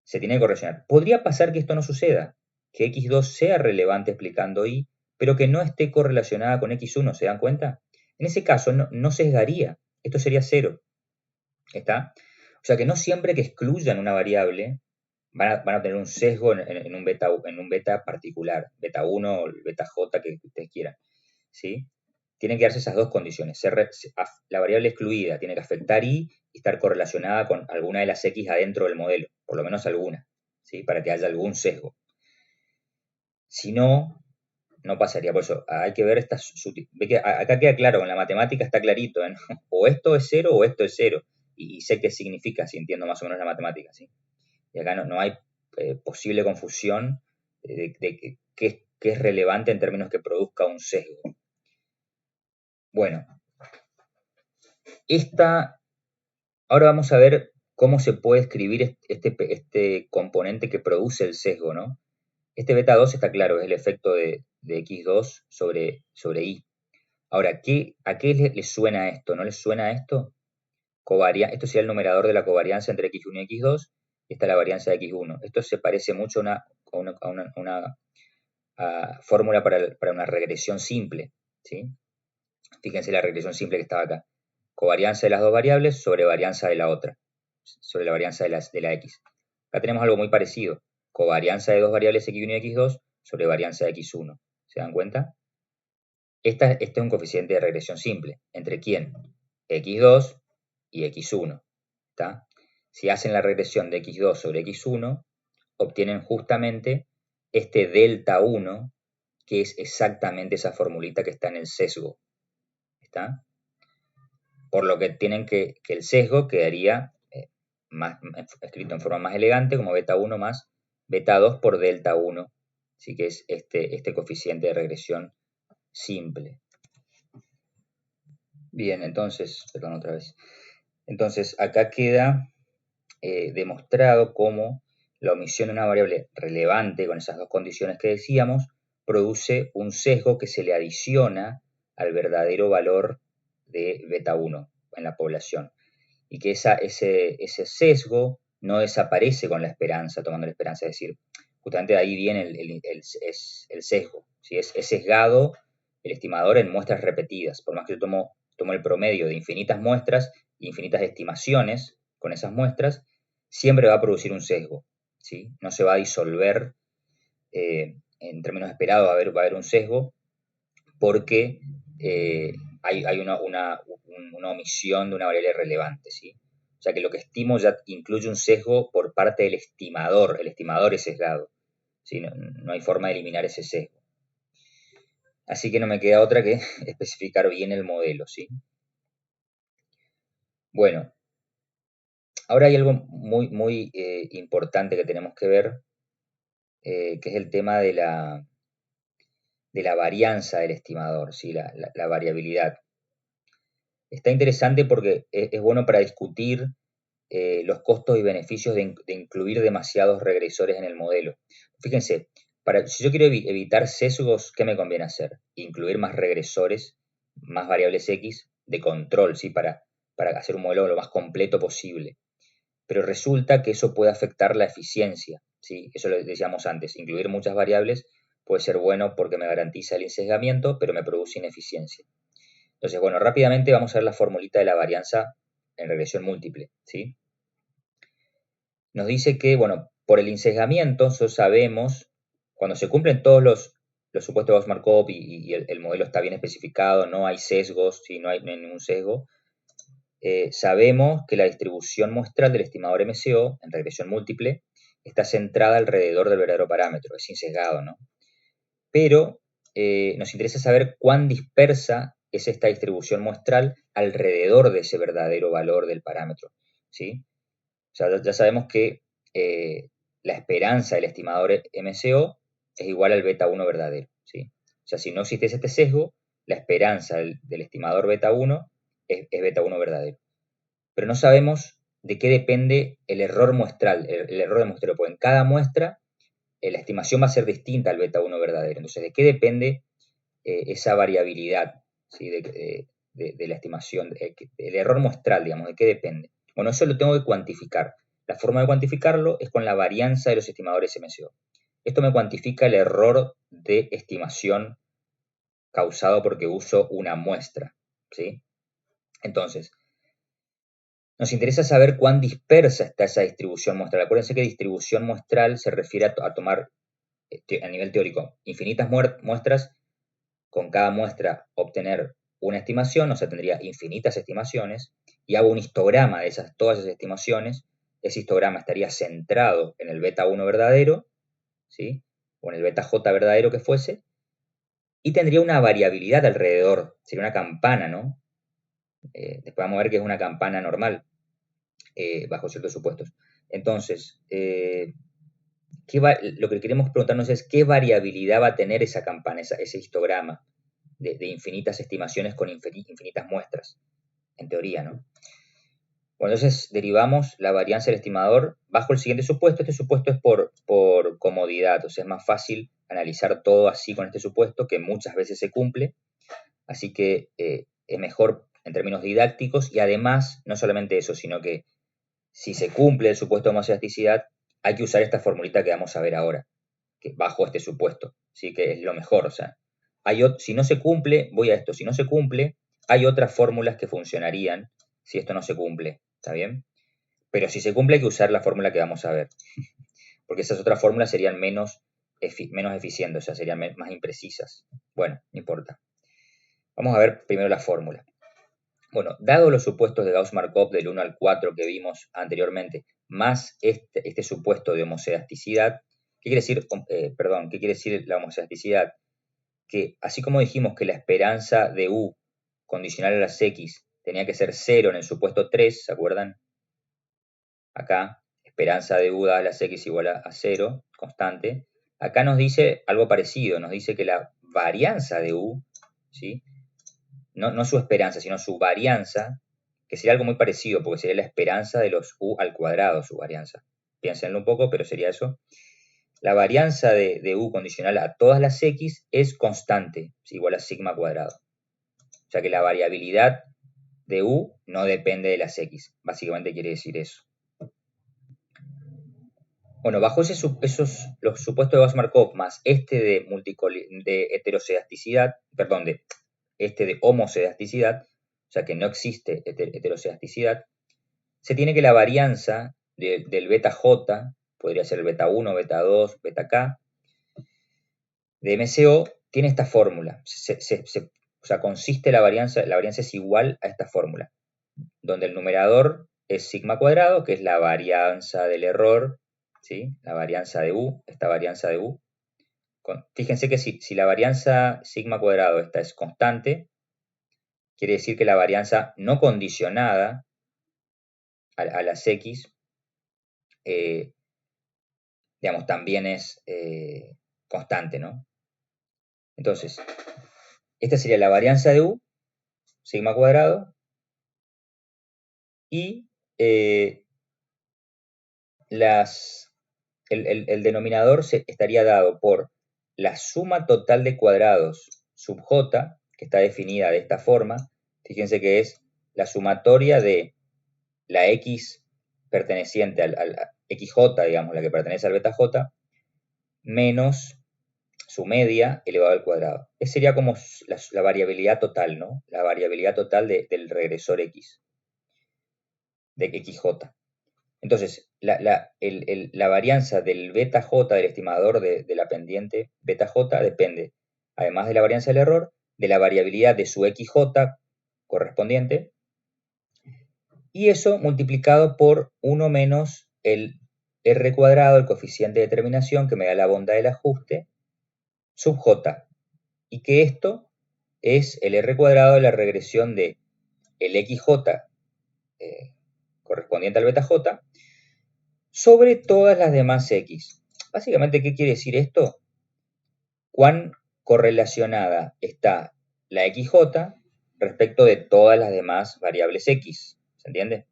Se tiene que correlacionar. Podría pasar que esto no suceda, que x2 sea relevante explicando y, pero que no esté correlacionada con x1, ¿se dan cuenta? En ese caso no sesgaría, esto sería 0. ¿Está? O sea que no siempre que excluyan una variable van a tener un sesgo en un beta particular, beta 1 o beta j que ustedes quieran, ¿sí? Tienen que darse esas dos condiciones. La variable excluida tiene que afectar y estar correlacionada con alguna de las x adentro del modelo, por lo menos alguna, ¿sí? Para que haya algún sesgo. Si no, no pasaría. Por eso hay que ver estas sutiles. Ve que acá queda claro, en la matemática está clarito, ¿eh? O esto es 0 o esto es 0. Y sé qué significa, si entiendo más o menos la matemática, ¿sí? Y acá no hay posible confusión de qué es relevante en términos que produzca un sesgo. Bueno, ahora vamos a ver cómo se puede escribir este componente que produce el sesgo, ¿no? Este beta 2 está claro, es el efecto de x2 sobre y. Ahora, ¿a qué le suena esto? ¿No les suena esto? Esto sería el numerador de la covarianza entre x1 y x2, y esta es la varianza de x1. Esto se parece mucho a una fórmula para una regresión simple, ¿sí? Fíjense la regresión simple que estaba acá. Covarianza de las dos variables sobre varianza de la otra, sobre la varianza de la x. Acá tenemos algo muy parecido. Covarianza de dos variables x1 y x2 sobre varianza de x1. ¿Se dan cuenta? Este es un coeficiente de regresión simple. ¿Entre quién? x2 y x1. ¿Está? Si hacen la regresión de x2 sobre x1, obtienen justamente este delta 1, que es exactamente esa formulita que está en el sesgo. ¿Está? Por lo que tienen que el sesgo quedaría escrito en forma más elegante como beta 1 más beta 2 por delta 1. Así que es este coeficiente de regresión simple. Bien, entonces, perdón otra vez. Entonces, acá queda demostrado cómo la omisión de una variable relevante con esas dos condiciones que decíamos produce un sesgo que se le adiciona al verdadero valor de beta 1 en la población. Y que ese sesgo no desaparece con la esperanza, tomando la esperanza, es decir, justamente de ahí viene el sesgo. ¿Sí? Es sesgado el estimador en muestras repetidas. Por más que yo tomo el promedio de infinitas muestras, infinitas estimaciones con esas muestras, siempre va a producir un sesgo. ¿Sí? No se va a disolver, en términos esperados va a haber un sesgo, porque hay una omisión de una variable relevante, ¿sí? O sea que lo que estimo ya incluye un sesgo por parte del estimador. El estimador es sesgado, ¿sí? No hay forma de eliminar ese sesgo. Así que no me queda otra que especificar bien el modelo, ¿sí? Bueno, ahora hay algo muy importante que tenemos que ver, que es el tema de la varianza del estimador, ¿sí? La variabilidad. Está interesante porque es bueno para discutir los costos y beneficios de incluir demasiados regresores en el modelo. Fíjense, si yo quiero evitar sesgos, ¿qué me conviene hacer? Incluir más regresores, más variables X de control, ¿sí? Para hacer un modelo lo más completo posible. Pero resulta que eso puede afectar la eficiencia, ¿sí? Eso lo decíamos antes, incluir muchas variables puede ser bueno porque me garantiza el ensesgamiento, pero me produce ineficiencia. Entonces, bueno, rápidamente vamos a ver la formulita de la varianza en regresión múltiple, ¿sí? Nos dice que, bueno, por el ensesgamiento, nosotros sabemos, cuando se cumplen todos los supuestos de Gauss-Markov y el modelo está bien especificado, no hay sesgos, ¿sí? No hay ningún sesgo, sabemos que la distribución muestral del estimador MCO en regresión múltiple está centrada alrededor del verdadero parámetro, es insesgado, ¿no? Pero nos interesa saber cuán dispersa es esta distribución muestral alrededor de ese verdadero valor del parámetro, ¿sí? O sea, ya sabemos que la esperanza del estimador MCO es igual al beta 1 verdadero, ¿sí? O sea, si no existiese este sesgo, la esperanza del estimador beta 1 es beta 1 verdadero. Pero no sabemos de qué depende el error muestral, el error de muestreo, porque en cada muestra la estimación va a ser distinta al beta 1 verdadero. Entonces, ¿de qué depende esa variabilidad, ¿sí? de la estimación? El error muestral, digamos, ¿de qué depende? Bueno, eso lo tengo que cuantificar. La forma de cuantificarlo es con la varianza de los estimadores MCO. Esto me cuantifica el error de estimación causado porque uso una muestra, ¿sí? Entonces, nos interesa saber cuán dispersa está esa distribución muestral. Acuérdense que distribución muestral se refiere a tomar, a nivel teórico, infinitas muestras, con cada muestra obtener una estimación, o sea, tendría infinitas estimaciones, y hago un histograma de todas esas estimaciones. Ese histograma estaría centrado en el beta 1 verdadero, ¿sí? O en el beta j verdadero que fuese, y tendría una variabilidad alrededor, sería una campana, ¿no? Después vamos a ver que es una campana normal, bajo ciertos supuestos. Entonces, lo que queremos preguntarnos es qué variabilidad va a tener esa campana, ese histograma de infinitas estimaciones con infinitas muestras, en teoría, ¿no? Bueno, entonces derivamos la varianza del estimador bajo el siguiente supuesto. Este supuesto es por comodidad, o sea, es más fácil analizar todo así con este supuesto, que muchas veces se cumple, así que es mejor en términos didácticos, y además, no solamente eso, sino que si se cumple el supuesto de homoelasticidad, hay que usar esta formulita que vamos a ver ahora, que bajo este supuesto, ¿sí? Que es lo mejor. O sea, si no se cumple, voy a esto, si no se cumple, hay otras fórmulas que funcionarían si esto no se cumple, ¿está bien? Pero si se cumple hay que usar la fórmula que vamos a ver, porque esas otras fórmulas serían menos eficientes, o sea, serían más imprecisas. Bueno, no importa. Vamos a ver primero la fórmula. Bueno, dado los supuestos de Gauss-Markov del 1 al 4 que vimos anteriormente, más este supuesto de homoelasticidad, ¿qué quiere decir, qué quiere decir la homoelasticidad? Que así como dijimos que la esperanza de U condicional a las X tenía que ser 0 en el supuesto 3, ¿se acuerdan? Acá, esperanza de U dada a las X igual a 0, constante. Acá nos dice algo parecido, nos dice que la varianza de U, ¿sí? No su esperanza, sino su varianza, que sería algo muy parecido, porque sería la esperanza de los u al cuadrado, su varianza. Piénsenlo un poco, pero sería eso. La varianza de u condicional a todas las x es constante, es igual a sigma cuadrado. O sea que la variabilidad de u no depende de las x. Básicamente quiere decir eso. Bueno, bajo esos los supuestos de Bose-Markov más este de heteroscedasticidad, perdón, de este de homoscedasticidad, o sea que no existe heteroscedasticidad, se tiene que la varianza del beta J, podría ser el beta 1, beta 2, beta K, de MCO, tiene esta fórmula. O sea, consiste la varianza es igual a esta fórmula, donde el numerador es sigma cuadrado, que es la varianza del error, ¿sí? La varianza de U, esta varianza de U. Fíjense que si la varianza sigma cuadrado esta es constante, quiere decir que la varianza no condicionada a las X, digamos, también es constante, ¿no? Entonces, esta sería la varianza de U, sigma cuadrado, y el denominador estaría dado por la suma total de cuadrados sub j, que está definida de esta forma. Fíjense que es la sumatoria de la x perteneciente al xj, digamos, la que pertenece al beta j, menos su media elevado al cuadrado. Esa sería como la variabilidad total, ¿no? La variabilidad total del regresor x, de xj. Entonces, la varianza del beta j del estimador de la pendiente beta j depende, además de la varianza del error, de la variabilidad de su xj correspondiente, y eso multiplicado por 1 menos el r cuadrado, el coeficiente de determinación, que me da la bondad del ajuste, sub j, y que esto es el r cuadrado de la regresión de el xj correspondiente al beta j sobre todas las demás x. Básicamente, ¿qué quiere decir esto? Cuán correlacionada está la xj respecto de todas las demás variables x. ¿Se entiende?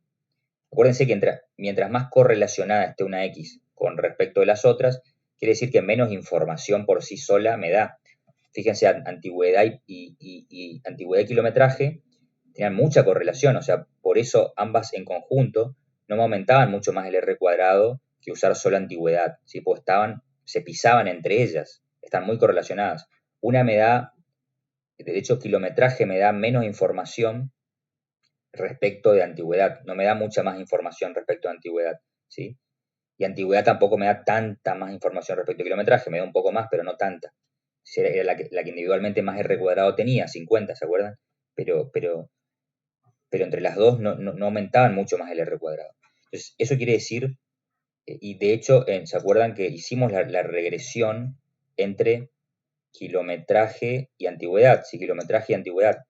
Acuérdense que mientras más correlacionada esté una x con respecto de las otras, quiere decir que menos información por sí sola me da. Fíjense, antigüedad y antigüedad y kilometraje tenían mucha correlación, o sea, por eso ambas en conjunto no me aumentaban mucho más el r cuadrado que usar solo antigüedad, ¿sí? Pues se pisaban entre ellas, están muy correlacionadas. Una me da, de hecho, kilometraje me da menos información respecto de antigüedad, no me da mucha más información respecto de antigüedad, ¿sí? Y antigüedad tampoco me da tanta más información respecto a kilometraje, me da un poco más, pero no tanta. Era la que individualmente más R cuadrado tenía, 50, ¿se acuerdan? Pero entre las dos no aumentaban mucho más el R cuadrado. Entonces, eso quiere decir, y de hecho, ¿se acuerdan que hicimos la regresión entre kilometraje y antigüedad? Sí, kilometraje y antigüedad.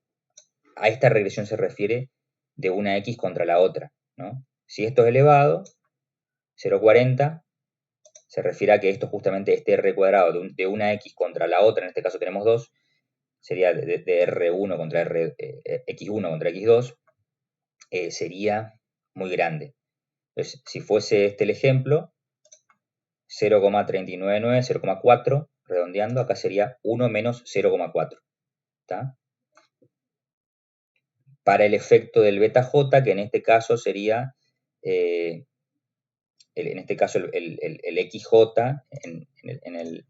A esta regresión se refiere de una X contra la otra, ¿no? Si esto es elevado, 0,40, se refiere a que esto justamente, este R cuadrado de una X contra la otra, en este caso tenemos 2, sería de R1 contra X1 contra X2, sería muy grande. Entonces, si fuese este el ejemplo, 0,399, 0,4, redondeando, acá sería 1 menos 0,4. ¿Está? Para el efecto del beta J, que en este caso sería, en este caso el XJ, en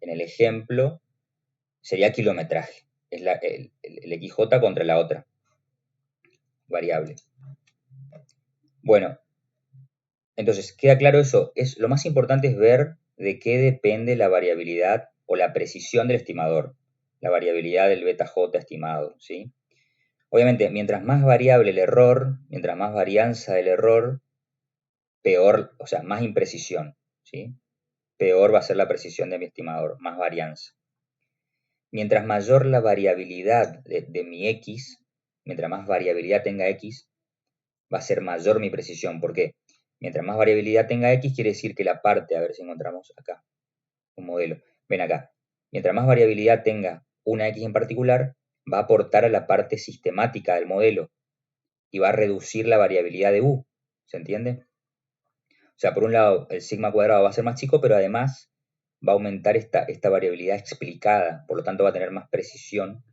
el ejemplo, sería kilometraje. Es el XJ contra la otra variable. Bueno, entonces, queda claro eso. Lo más importante es ver de qué depende la variabilidad o la precisión del estimador, la variabilidad del beta J estimado, ¿sí? Obviamente, mientras más variable el error, mientras más varianza del error, peor, o sea, más imprecisión, ¿sí? Peor va a ser la precisión de mi estimador, más varianza. Mientras mayor la variabilidad de mi X, mientras más variabilidad tenga X, va a ser mayor mi precisión. ¿Por qué? Mientras más variabilidad tenga X, quiere decir que la parte, a ver si encontramos acá, un modelo. Ven acá. Mientras más variabilidad tenga una X en particular, va a aportar a la parte sistemática del modelo. y va a reducir la variabilidad de U. ¿Se entiende? O sea, por un lado, el sigma cuadrado va a ser más chico, pero además va a aumentar esta variabilidad explicada, por lo tanto va a tener más precisión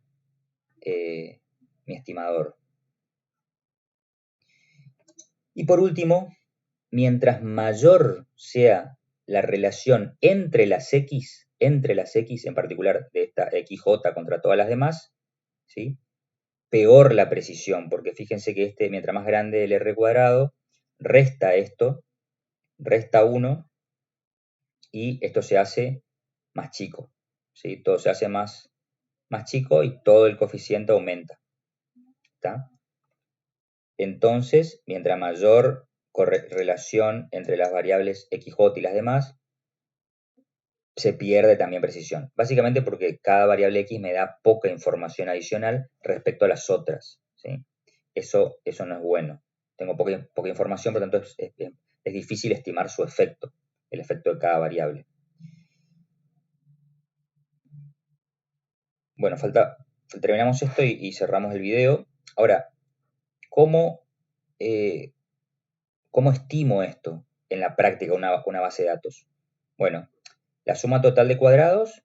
mi estimador. Y por último, mientras mayor sea la relación entre las X en particular de esta XJ contra todas las demás, ¿sí? Peor la precisión, porque fíjense que mientras más grande el R cuadrado, resta esto, resta 1, y esto se hace más chico, ¿sí? Todo se hace más chico y todo el coeficiente aumenta, ¿está? Entonces, mientras mayor relación entre las variables XJ y las demás, se pierde también precisión. Básicamente porque cada variable X me da poca información adicional respecto a las otras, ¿sí? Eso no es bueno. Tengo poca información, por lo tanto es difícil estimar su efecto, el efecto de cada variable. Bueno, terminamos esto y cerramos el video. Ahora, ¿cómo estimo esto en la práctica, una base de datos? Bueno, la suma total de cuadrados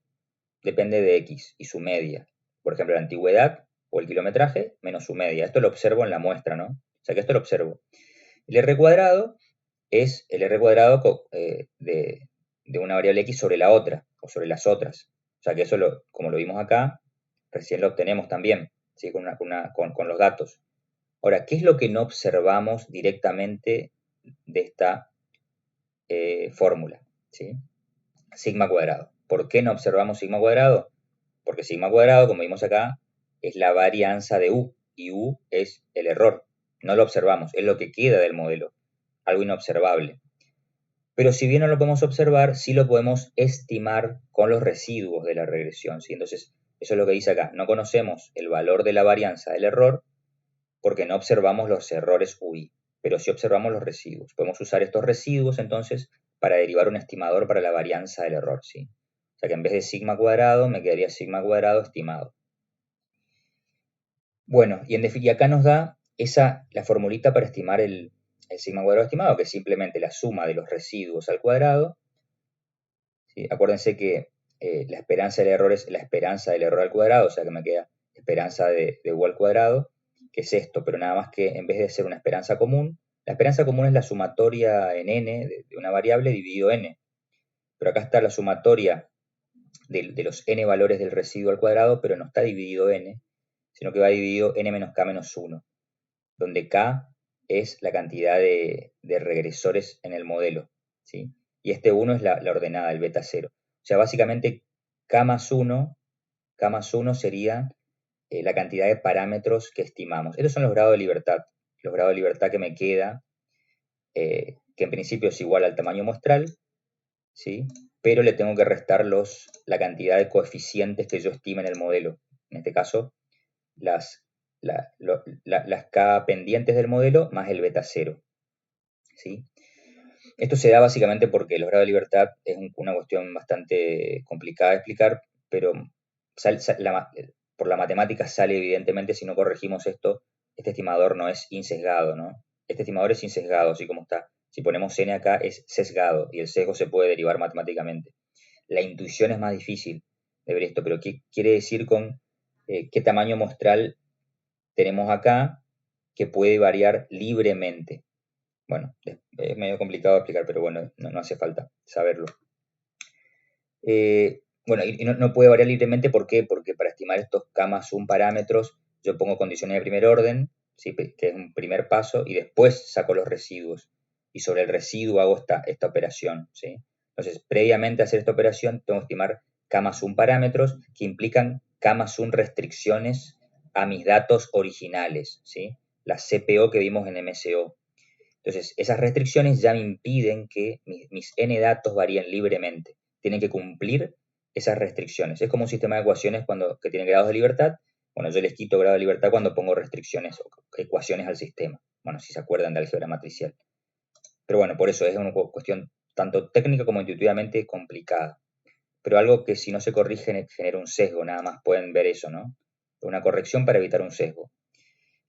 depende de X y su media. Por ejemplo, la antigüedad o el kilometraje menos su media. Esto lo observo en la muestra, ¿no? O sea que esto lo observo. El R cuadrado es el R cuadrado de una variable X sobre la otra o sobre las otras. O sea que eso, como lo vimos acá, recién lo obtenemos también, ¿sí? con los datos. Ahora, ¿qué es lo que no observamos directamente de esta fórmula? ¿Sí? Sigma cuadrado. ¿Por qué no observamos sigma cuadrado? Porque sigma cuadrado, como vimos acá, es la varianza de U, y U es el error. No lo observamos, es lo que queda del modelo, algo inobservable. Pero si bien no lo podemos observar, sí lo podemos estimar con los residuos de la regresión, ¿sí? Entonces, eso es lo que dice acá. No conocemos el valor de la varianza del error porque no observamos los errores UI, pero sí observamos los residuos. Podemos usar estos residuos, entonces, para derivar un estimador para la varianza del error, ¿sí? O sea que en vez de sigma cuadrado, me quedaría sigma cuadrado estimado. Bueno, y acá nos da la formulita para estimar el sigma cuadrado estimado, que es simplemente la suma de los residuos al cuadrado. ¿Sí? Acuérdense que la esperanza del error es la esperanza del error al cuadrado, o sea que me queda esperanza de U al cuadrado, que es esto, pero nada más que en vez de ser una esperanza común, la esperanza común es la sumatoria en n de una variable dividido n. Pero acá está la sumatoria de los n valores del residuo al cuadrado, pero no está dividido n, sino que va dividido n menos k menos 1, donde k es la cantidad de regresores en el modelo, ¿sí? Y este 1 es la ordenada, el beta 0. O sea, básicamente k más 1 sería la cantidad de parámetros que estimamos. Estos son los grados de libertad. Los grados de libertad que me queda, que en principio es igual al tamaño muestral, ¿sí? Pero le tengo que restar la cantidad de coeficientes que yo estime en el modelo. En este caso, las K pendientes del modelo más el beta 0, ¿sí? Esto se da básicamente porque los grados de libertad es una cuestión bastante complicada de explicar, pero por la matemática sale evidentemente si no corregimos esto, este estimador no es insesgado, ¿no? Este estimador es insesgado, así como está. Si ponemos n acá es sesgado y el sesgo se puede derivar matemáticamente. La intuición es más difícil de ver esto, pero ¿qué quiere decir con qué tamaño muestral tenemos acá que puede variar libremente? Bueno, es medio complicado de explicar, pero bueno, no hace falta saberlo. Bueno, y no puede variar libremente, ¿por qué? Porque para estimar estos K más 1 parámetros, yo pongo condiciones de primer orden, ¿sí? Que es un primer paso, y después saco los residuos. Y sobre el residuo hago esta operación, ¿sí? Entonces, previamente a hacer esta operación, tengo que estimar K más 1 parámetros que implican K más 1 restricciones a mis datos originales, ¿sí? Las CPO que vimos en MCO. Entonces, esas restricciones ya me impiden que mis n datos varíen libremente. Tienen que cumplir esas restricciones. Es como un sistema de ecuaciones que tiene grados de libertad. Bueno, yo les quito grado de libertad cuando pongo restricciones o ecuaciones al sistema. Bueno, si se acuerdan de álgebra matricial. Pero bueno, por eso es una cuestión tanto técnica como intuitivamente complicada. Pero algo que si no se corrige genera un sesgo, nada más pueden ver eso, ¿no? Una corrección para evitar un sesgo.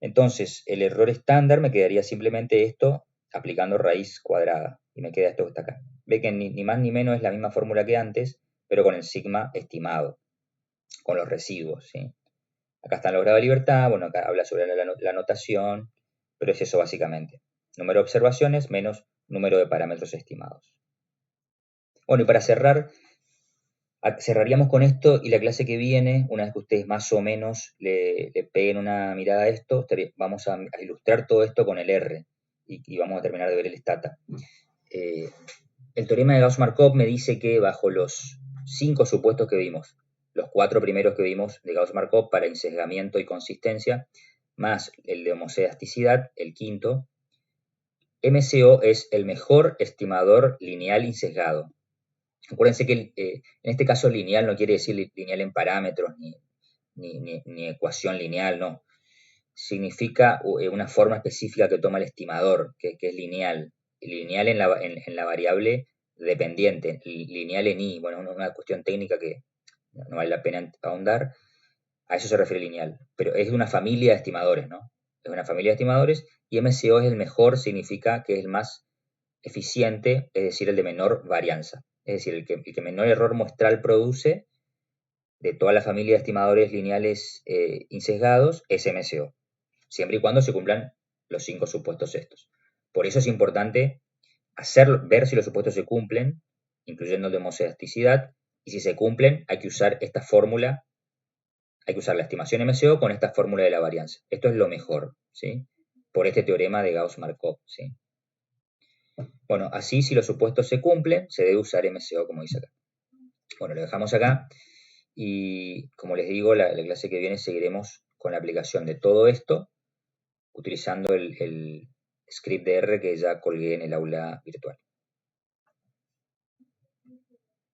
Entonces, el error estándar me quedaría simplemente esto aplicando raíz cuadrada. Y me queda esto que está acá. Ve que ni más ni menos es la misma fórmula que antes, pero con el sigma estimado, con los residuos, ¿sí? Acá están los grados de libertad, bueno, acá habla sobre la notación, pero es eso básicamente. Número de observaciones menos número de parámetros estimados. Bueno, y para cerrar, cerraríamos con esto y la clase que viene, una vez que ustedes más o menos le peguen una mirada a esto, vamos a ilustrar todo esto con el R y vamos a terminar de ver el stata. El teorema de Gauss-Markov me dice que bajo los 5 supuestos que vimos, los 4 primeros que vimos de Gauss-Markov para insesgamiento y consistencia, más el de homocedasticidad, el quinto, MCO es el mejor estimador lineal insesgado. Acuérdense que en este caso lineal no quiere decir lineal en parámetros ni ecuación lineal, no. Significa una forma específica que toma el estimador, que es lineal. Lineal en la variable dependiente, lineal en I. Bueno, una cuestión técnica que no vale la pena ahondar. A eso se refiere lineal. Pero es de una familia de estimadores, ¿no? Es una familia de estimadores y MCO es el mejor, significa que es el más eficiente, es decir, el de menor varianza. Es decir, el que menor error muestral produce de toda la familia de estimadores lineales insesgados es MCO, siempre y cuando se cumplan los 5 supuestos estos. Por eso es importante ver si los supuestos se cumplen, incluyendo el de homocedasticidad, y si se cumplen hay que usar esta fórmula, hay que usar la estimación MCO con esta fórmula de la varianza. Esto es lo mejor, ¿sí? Por este teorema de Gauss-Markov, ¿sí? Bueno, así si los supuestos se cumplen, se debe usar MCO como dice acá. Bueno, lo dejamos acá y como les digo, la clase que viene seguiremos con la aplicación de todo esto utilizando el script de R que ya colgué en el aula virtual.